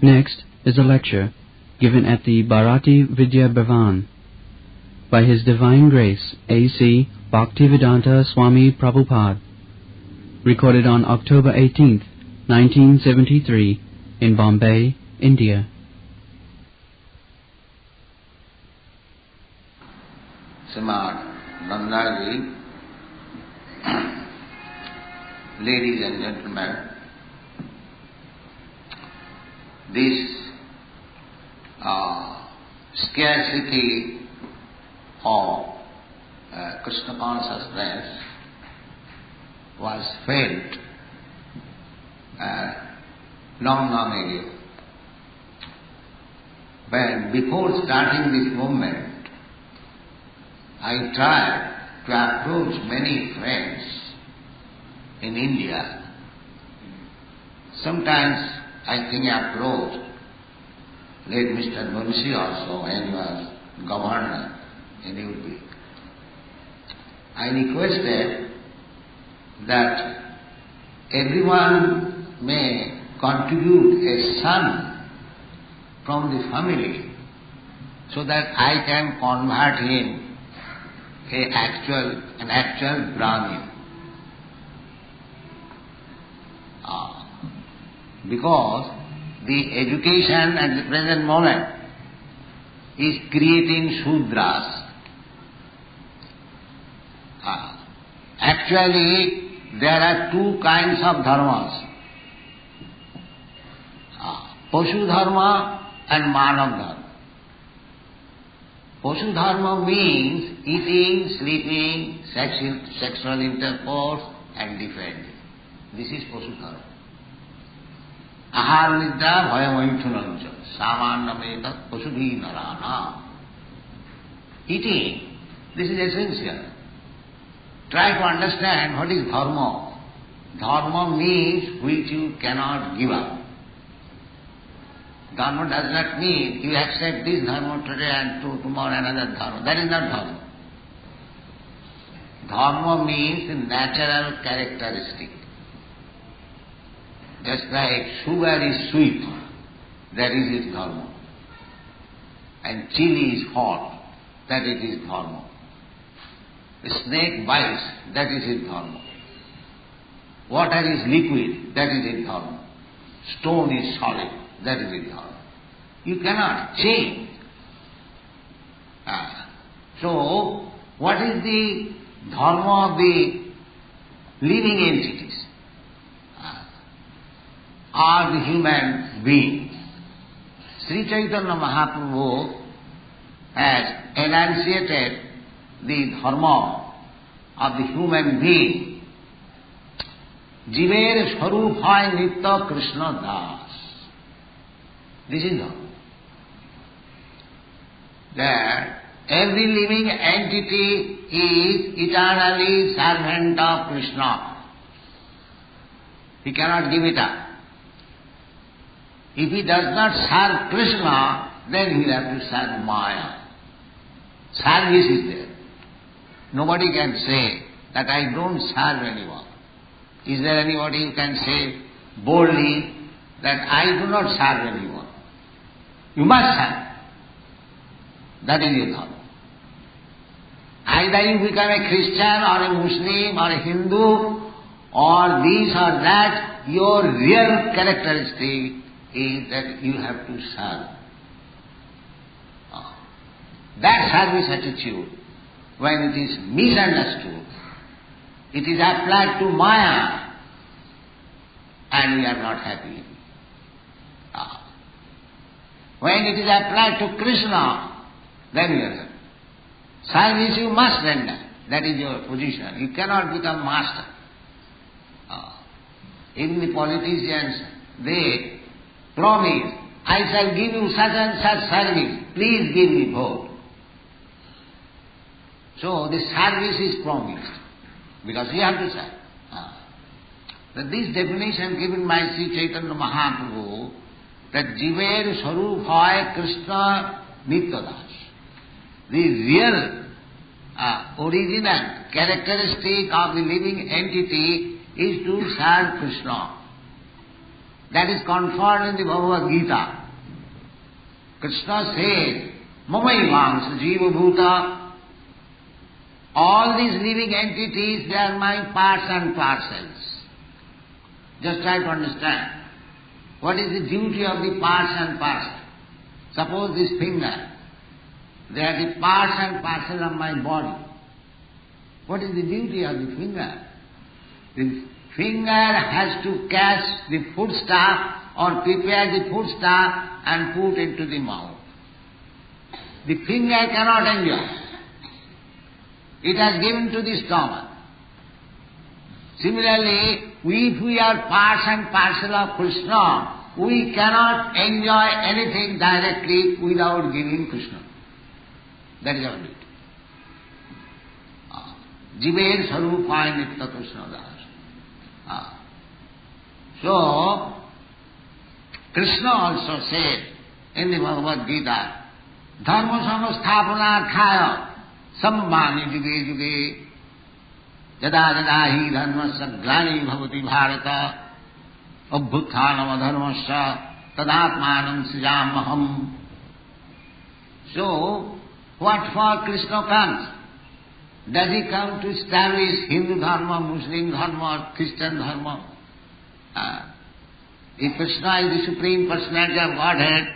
Next is a lecture given at the Bharati Vidya Bhavan by His Divine Grace A.C. Bhaktivedanta Swami Prabhupada, recorded on October 18th, 1973 in Bombay, India. Nandari, ladies and gentlemen, this scarcity of Krishna consciousness was felt long ago. When before starting this movement, I tried to approach many friends in India. Sometimes I think I approached late Mr. Munshi also when he was governor in UP. I requested that everyone may contribute a son from the family so that I can convert him an actual Brahmin. Because the education at the present moment is creating Shudras. Actually, there are two kinds of dharmas, Paśu-dharma and mānava-dharma. Paśu-dharma means eating, sleeping, sexual intercourse and defending. This is Paśu-dharma. Āhāra-nidrā-bhaya-maithunaṁ, sāmānyam etat paśubhiḥ narānām. Eating, this is essential. Try to understand what is dharma. Dharma means which you cannot give up. Dharma does not mean you accept this dharma today and tomorrow another dharma. That is not dharma. Dharma means the natural characteristic. Just like sugar is sweet, that is its dharma. And chili is hot, that is its dharma. The snake bites, that is its dharma. Water is liquid, that is its dharma. Stone is solid, that is its dharma. You cannot change. So, what is the dharma of the living entities? Are the human beings. Sri Chaitanya Mahaprabhu has enunciated the dharma of the human being. Jiver Swarup hai Nitya Krishna Das. This is dharma. That every living entity is eternally servant of Krishna. He cannot give it up. If he does not serve Krishna, then he will have to serve Maya. Service is there. Nobody can say that I don't serve anyone. Is there anybody who can say boldly that I do not serve anyone? You must serve. That is your dharma. Either you become a Christian or a Muslim or a Hindu or this or that, your real characteristic is that you have to serve. That service attitude, when it is misunderstood, it is applied to Maya and we are not happy. When it is applied to Krishna, then we are happy. Service you must render. That is your position. You cannot become master. Even the politicians, they promise, I shall give you such and such service, please give me vote. So the service is promised, because you have to serve. That this definition given by Sri Chaitanya Mahaprabhu, that Jiver Swarup hai Krishna Nitya Das. The real, original characteristic of the living entity is to serve Krishna. that is conferred in the Bhagavad Gita. Krishna says, Mamaivamsa Jiva Bhuta, all these living entities, they are my parts and parcels. Just try to understand. What is the duty of the parts and parcels? Suppose this finger, they are the parts and parcels of my body. What is the duty of the finger? The finger has to catch the foodstuff or prepare the foodstuff and put into the mouth. The finger cannot enjoy. It has given to the stomach. Similarly, if we are parts and parcel of Krishna, we cannot enjoy anything directly without giving Krishna. That is our duty. Jiver Sarupaya Nitya Krishna Das. So, Krishna also said in the Bhagavad Gita, Dharma samasthapanarthaya sammani juge juge yada yada hi dharmasya glani bhavati bharata abhutthānam adharmasya tadatmanam srijamaham. So, what for Krishna comes? Does he come to establish Hindu Dharma, Muslim Dharma, or Christian Dharma? If Krishna is the Supreme Personality of Godhead,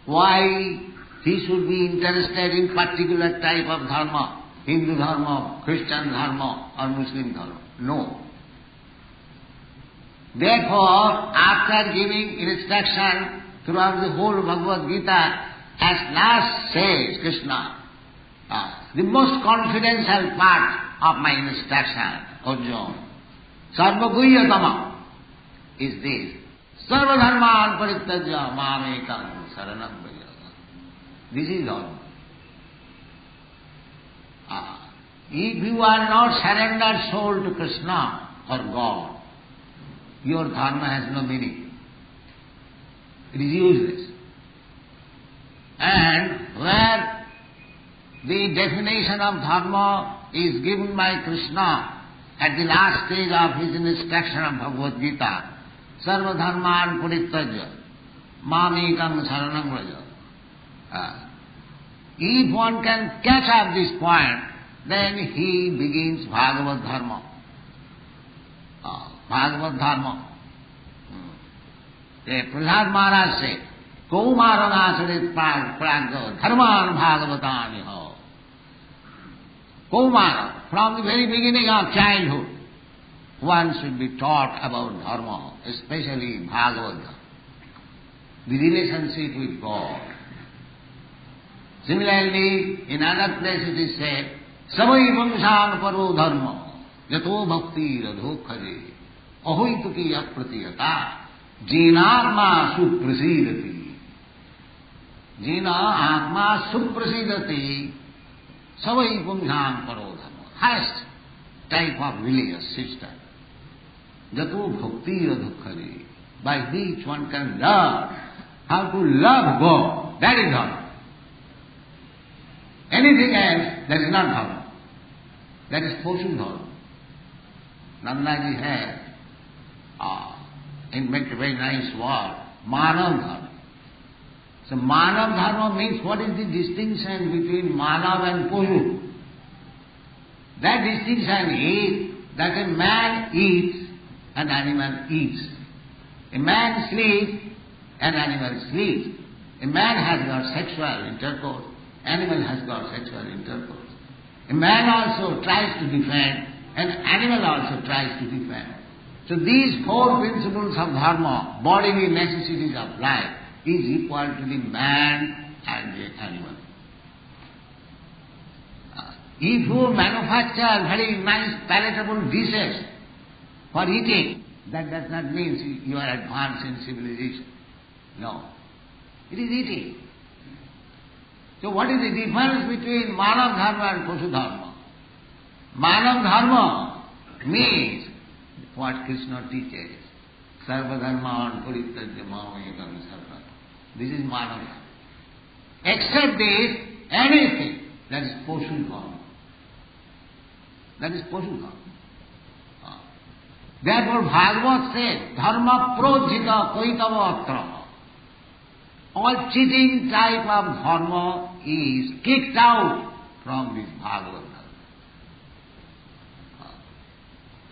why he should be interested in particular type of Dharma, Hindu Dharma, Christian Dharma, or Muslim Dharma? No. Therefore, after giving instruction throughout the whole Bhagavad Gita, as last says Krishna, the most confidential part of my instruction, Arjuna, Sarva-guhyatama, is this. Sarva-dharmān parityajya māmekam saranam vraja. This is all. If you are not surrendered soul to Krishna or God, your dharma has no meaning. It is useless. And where the definition of dharma is given by Krishna at the last stage of his instruction of Bhagavad Gita, Sarva dharman parityajya māmekam saranam vraja. If one can catch up this point, then he begins Bhagavad Dharma. Bhagavad Dharma. Prahlād Maharaj said, Kaumaranasarit pragya dharman bhagavatani ho. Kaumara, from the very beginning of childhood, one should be taught about dharma, especially Bhagavad, the relationship with God. Similarly, in another place it is said, Savai vamshan paro dharma, yato bhakti radhokhare, ahoituki apratiyata, jīnātmā suprasidati. Jīna atma suprasidati, savai vamshan paro dharma. Highest type of religious system. Jato bhakti radhokhare, by which one can learn how to love God. That is dharma. Anything else, that is not dharma. That is paśu-dharma. Nandaji has invented a very nice word, mānava-dharma. So mānava-dharma means what is the distinction between mānava and paśu? That distinction is that a man eats, an animal eats. A man sleeps, an animal sleeps. A man has got sexual intercourse, animal has got sexual intercourse. A man also tries to defend, an animal also tries to defend. So these four principles of dharma, bodily necessities of life, is equal to the man and the animal. If you manufacture very nice palatable dishes for eating, that does not mean you are advanced in civilization. No. It is eating. So what is the difference between mānava-dharma and paśu-dharma? Mānava-dharma means what Krishna teaches. Sarva-dharmān parityajya māmekam saranam. This is mānava. Except this, anything, that is paśu-dharma. That is paśu-dharma. Therefore Bhagavad said, dharma projita kaitava atra. All cheating type of dharma is kicked out from this Bhagavad dharma.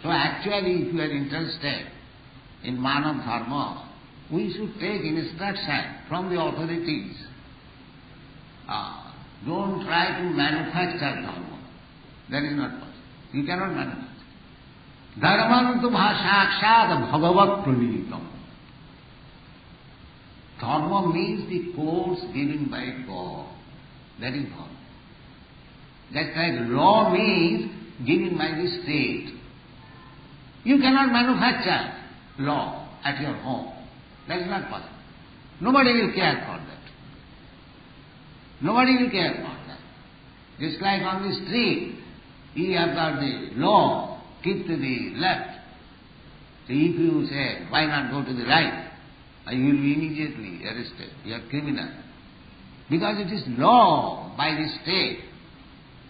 So actually, if you are interested in mānava-dharma, we should take instruction from the authorities. Don't try to manufacture dharma. That is not possible. You cannot manufacture. Dharmantu bhāsākṣāt bhagavat pranītam. Dharma means the course given by God. That is dharma. That's like law means given by the state. You cannot manufacture law at your home. That is not possible. Nobody will care for that. Nobody will care for that. Just like on the street, you have got the law, keep to the left. So if you say, why not go to the right? You will be immediately arrested. You are criminal. Because it is law by the state.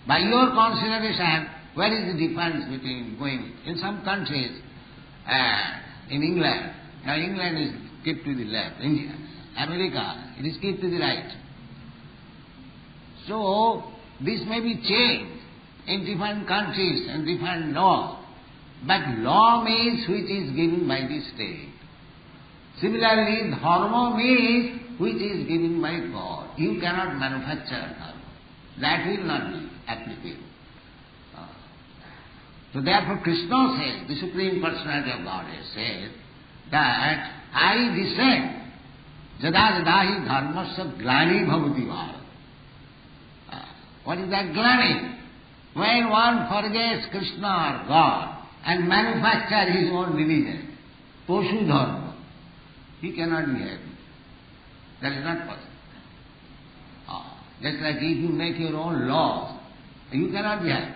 By your consideration, where is the difference between going in some countries, in England, now England is kept to the left, India, America, it is kept to the right. So, this may be changed in different countries and different laws, but law means which is given by the state. Similarly, dharma means which is given by God. You cannot manufacture dharma. That will not be applicable. So therefore Krishna says, the Supreme Personality of Godhead says, that I descend, jada jadahi dharmasya glani bhavati bhāra. What is that glani? When one forgets Krishna or God and manufactures his own religion, Paśu-dharma, he cannot be happy. That is not possible. Just like if you make your own laws, you cannot be happy.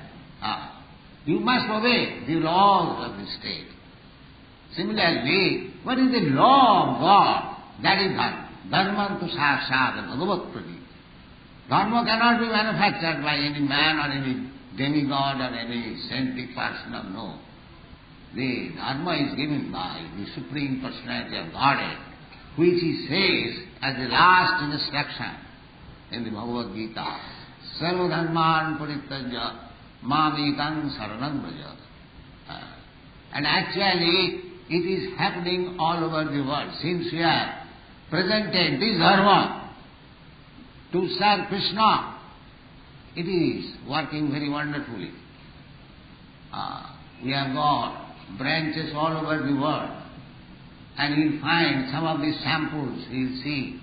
You must obey the laws of the state. Similarly, what is the law of God? That is dharma. Dharma tu sākṣāt bhagavat pranītam. Dharma cannot be manufactured by any man or any demigod or any saintly person. No. The dharma is given by the Supreme Personality of Godhead, which he says as the last instruction in the Bhagavad Gita. Sarva dharmān parityajya māmekam saranam vraja. And actually, it is happening all over the world. Since we have presented this dharma to serve Krishna, it is working very wonderfully. We have got branches all over the world, and you'll find some of these samples, you'll see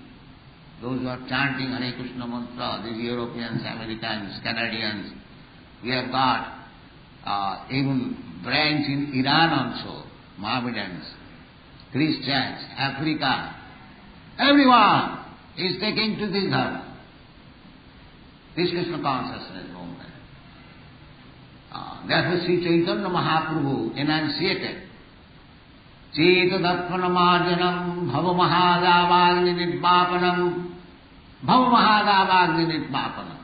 those who are chanting Hare Krishna mantra, these Europeans, Americans, Canadians. We have got even branch in Iran also, Mohammedans, Christians, Africa. Everyone is taking to this dharma, this Krishna consciousness movement. Therefore Sri Chaitanya Mahaprabhu enunciated, Cetadappanamarjanam bhavamahādāvāgnī-nirvāpanam bhavamahādāvāgnī-nirvāpanam.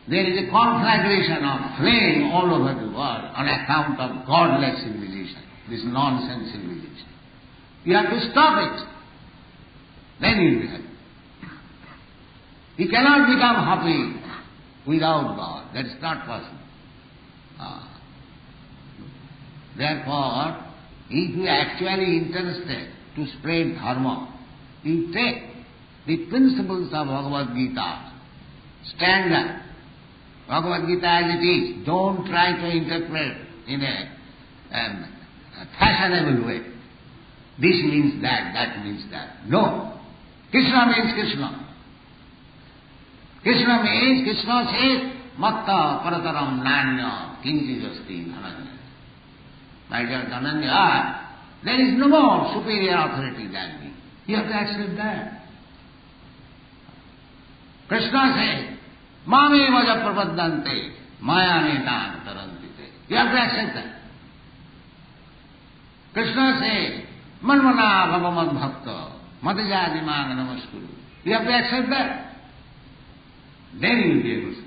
There is a conflagration of flame all over the world on account of godless civilization, this nonsense civilization. You have to stop it. Then you will be happy. You cannot become happy without God. That is not possible. Therefore, if you are actually interested to spread dharma, you take the principles of Bhagavad Gita, stand up. Bhagavad Gita as it is, don't try to interpret in a fashionable way. This means that, that means that. No. Krishna means Krishna. Krishna means, Krishna says, Matta parataram nanya kinchijasti dhananya. My dear Dhananya, there is no more superior authority than me. You have to accept that. Krishna says, Mame vaja prapaddante maya-netān tarantite. You have to accept that. Krishna says, Manmana bhavamad bhakta madhyādimāna namaskuru. You have to accept that. Then you will be able to.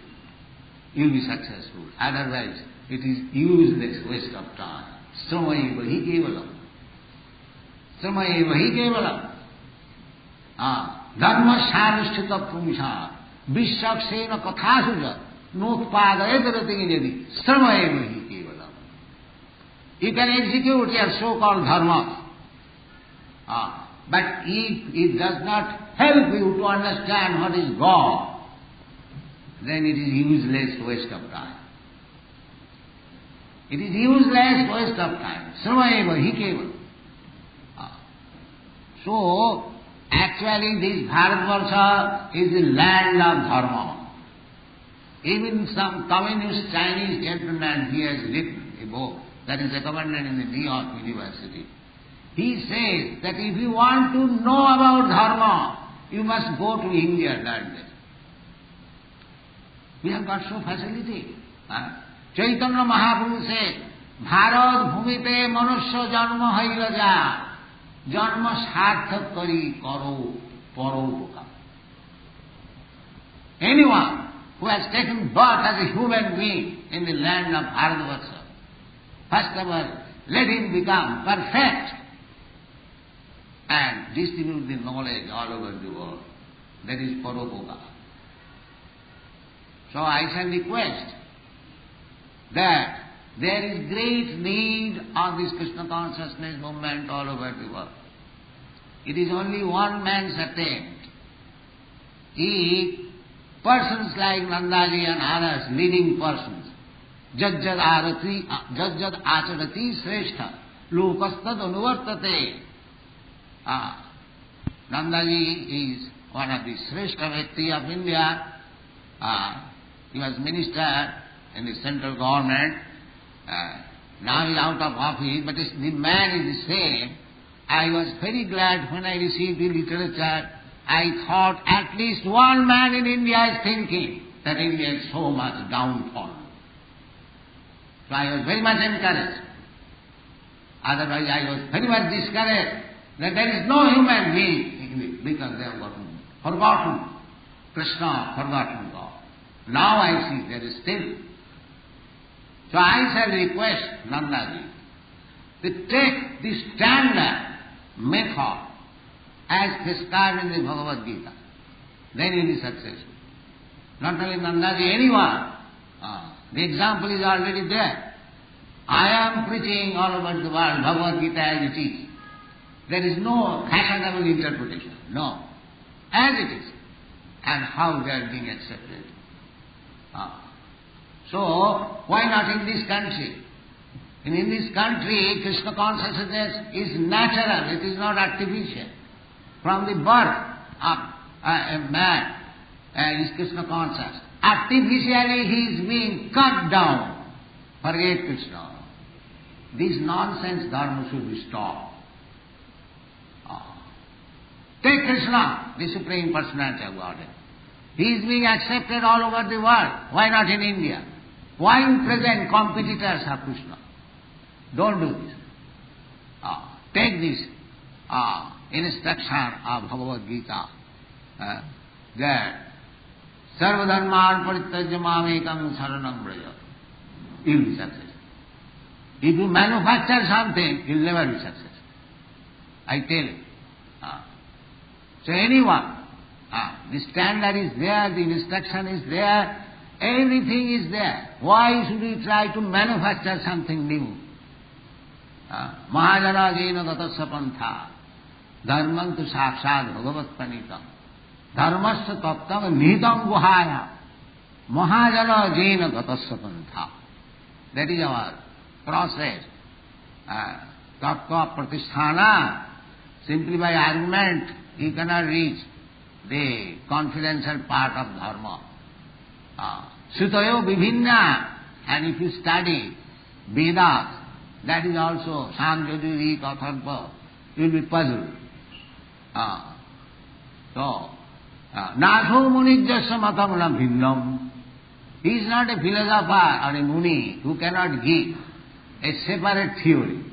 You will be successful. Otherwise, it is useless waste of time. Sramayeva hi kevalam. Sramayeva hi kevalam. Dharma sarvasthita pumsa vishaksena kathasuja notpadayadarating jadi sramayeva hi kevalam. You can execute your so-called dharma. But if it does not help you to understand what is God, then it is useless waste of time. It is useless waste of time. Sramayeva hi kevalam. So, actually this Bharatvarsha is the land of dharma. Even some communist Chinese gentleman, he has written a book that is recommended in the New York University. He says that if you want to know about dharma, you must go to India and learn it. We have got so facility. Chaitanya Mahaprabhu said, Bharat bhumite manusya janma haila ja, janma sarthak kari karo paropakar. Anyone who has taken birth as a human being in the land of Bharatvarsha, first of all, let him become perfect and distribute the knowledge all over the world. That is paropakar. So I shall request that there is great need of this Krishna consciousness movement all over the world. It is only one man's attempt. If persons like Nandaji and others, leading persons, jajjad acharati sreshta, lokastad anuvartate. Nandaji is one of the sreshta vyakti of India. He was minister in the central government. Now he is out of office, but the man is the same. I was very glad when I received the literature. I thought at least one man in India is thinking that India is so much downfall. So I was very much encouraged. Otherwise I was very much discouraged that there is no human being because they have forgotten Krishna, forgotten God. Now I see there is still. So I shall request Nandaji to take the standard method as prescribed in the Bhagavad Gita. Then he will be successful. Not only Nandaji, anyone. The example is already there. I am preaching all over the world Bhagavad Gita as it is. There is no fashionable interpretation. No. As it is. And how they are being accepted. So, why not in this country? In this country, Krishna consciousness is natural, it is not artificial. From the birth of a man is Krishna conscious. Artificially he is being cut down. Forget Krishna. This nonsense dharma should be stopped. Take Krishna, the Supreme Personality of Godhead. He is being accepted all over the world. Why not in India? Why you present competitors of Krishna? Don't do this. Take this instruction of Bhagavad Gita that sarva-dharman parityajya mamekam saranam braja. You will be successful. If you manufacture something, you will never be successful. I tell you. So anyone, the standard is there, the instruction is there, everything is there. Why should we try to manufacture something new? Mahajana jena gatasya pantha dharman tu sakshad bhagavat panitam dharmasya tattam nihitam guhaya mahajana jena gatasya pantha. That is our process. Tattva pratisthana, simply by argument you cannot reach the confidential part of dharma. Sutayo vibhinna, and if you study Vedas, that is also Samjodiri Katharpa, you will be puzzled. So, Naso Munijjasya Matamulam Bhinnam. He is not a philosopher or a Muni who cannot give a separate theory.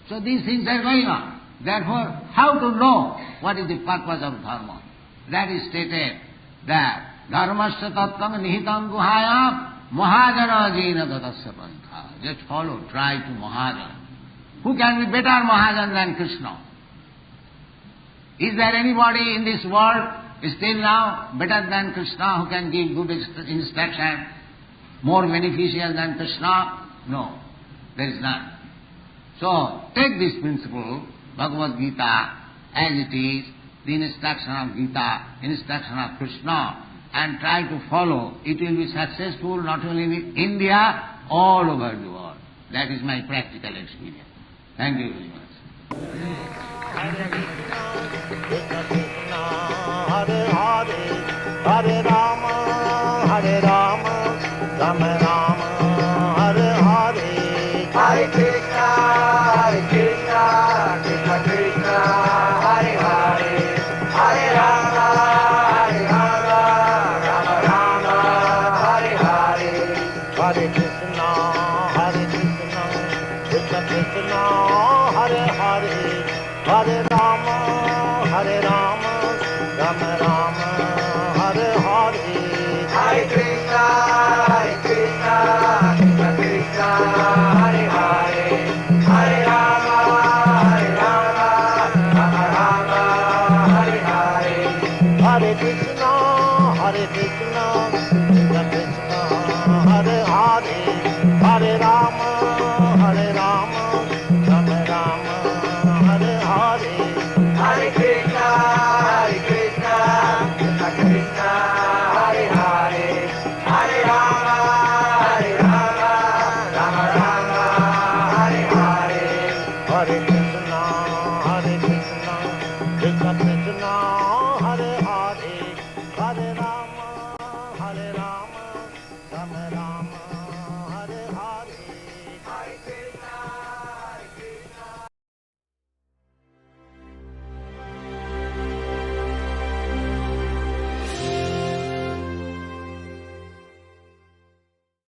So these things are going on. Therefore, how to know what is the purpose of dharma? That is stated that dharmasya tattam nihitam guhayam Mahajana jena tatasya pantha. Just follow, try to Mahajana. Who can be better Mahajan than Krishna? Is there anybody in this world still now better than Krishna who can give good instruction, more beneficial than Krishna? No, there is none. So, take this principle, Bhagavad Gita, as it is, the instruction of Gita, instruction of Krishna, and try to follow. It will be successful not only in India, all over the world. That is my practical experience. Thank you very much. Hare Hare, Hare Rama, Rama Rama, Hare Hare, Hare Krishna, Krishna Krishna, Hare Hare, Hare Rama, Rama Rama, Hare Hare, Hare Krishna, Krishna Krishna, Hare Hare, Hare Rama, Rama Rama,